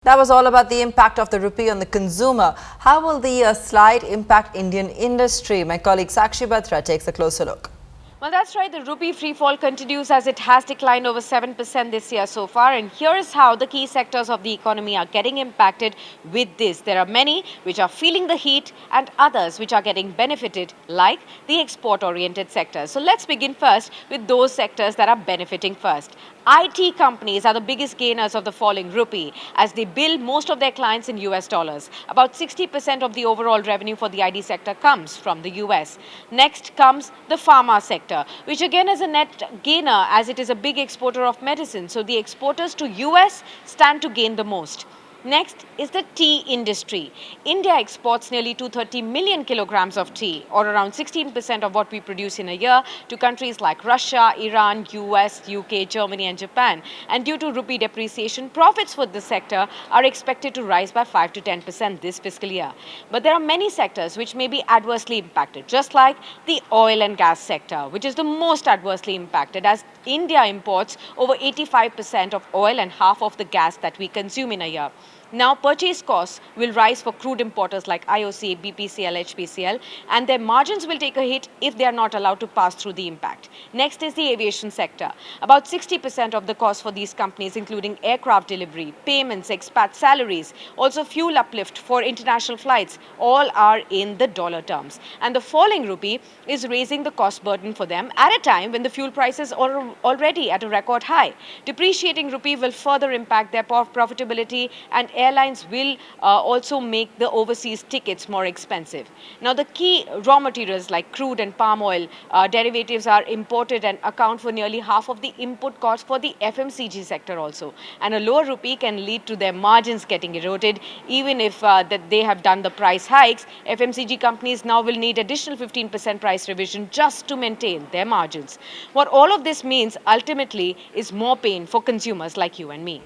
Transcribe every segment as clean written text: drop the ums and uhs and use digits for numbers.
That was all about the impact of the rupee on the consumer. How will the slide impact Indian industry? My colleague Sakshi Batra takes a closer look. Well, that's right. The rupee free fall continues as it has declined over 7% this year so far. And here is how the key sectors of the economy are getting impacted with this. There are many which are feeling the heat and others which are getting benefited, like the export-oriented sectors. So let's begin first with those sectors that are benefiting first. IT companies are the biggest gainers of the falling rupee as they bill most of their clients in US dollars. About 60% of the overall revenue for the IT sector comes from the US. Next comes the pharma sector, which again is a net gainer as it is a big exporter of medicine. So the exporters to US stand to gain the most. Next is the tea industry. India exports nearly 230 million kilograms of tea, or around 16% of what we produce in a year, to countries like Russia, Iran, US, UK, Germany and Japan. And due to rupee depreciation, profits for this sector are expected to rise by 5 to 10% this fiscal year. But there are many sectors which may be adversely impacted, just like the oil and gas sector, which is the most adversely impacted as India imports over 85% of oil and half of the gas that we consume in a year. Now, purchase costs will rise for crude importers like IOC, BPCL, HPCL, and their margins will take a hit if they are not allowed to pass through the impact. Next is the aviation sector. About 60% of the cost for these companies, including aircraft delivery, payments, expat salaries, also fuel uplift for international flights, all are in the dollar terms. And the falling rupee is raising the cost burden for them at a time when the fuel prices are already at a record high. Depreciating rupee will further impact their profitability, and airlines will also make the overseas tickets more expensive. Now, the key raw materials like crude and palm oil derivatives are imported and account for nearly half of the input costs for the FMCG sector also. And a lower rupee can lead to their margins getting eroded. Even if that they have done the price hikes, FMCG companies now will need additional 15% price revision just to maintain their margins. What all of this means ultimately is more pain for consumers like you and me.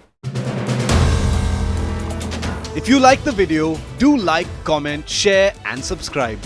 If you like the video, do like, comment, share and subscribe.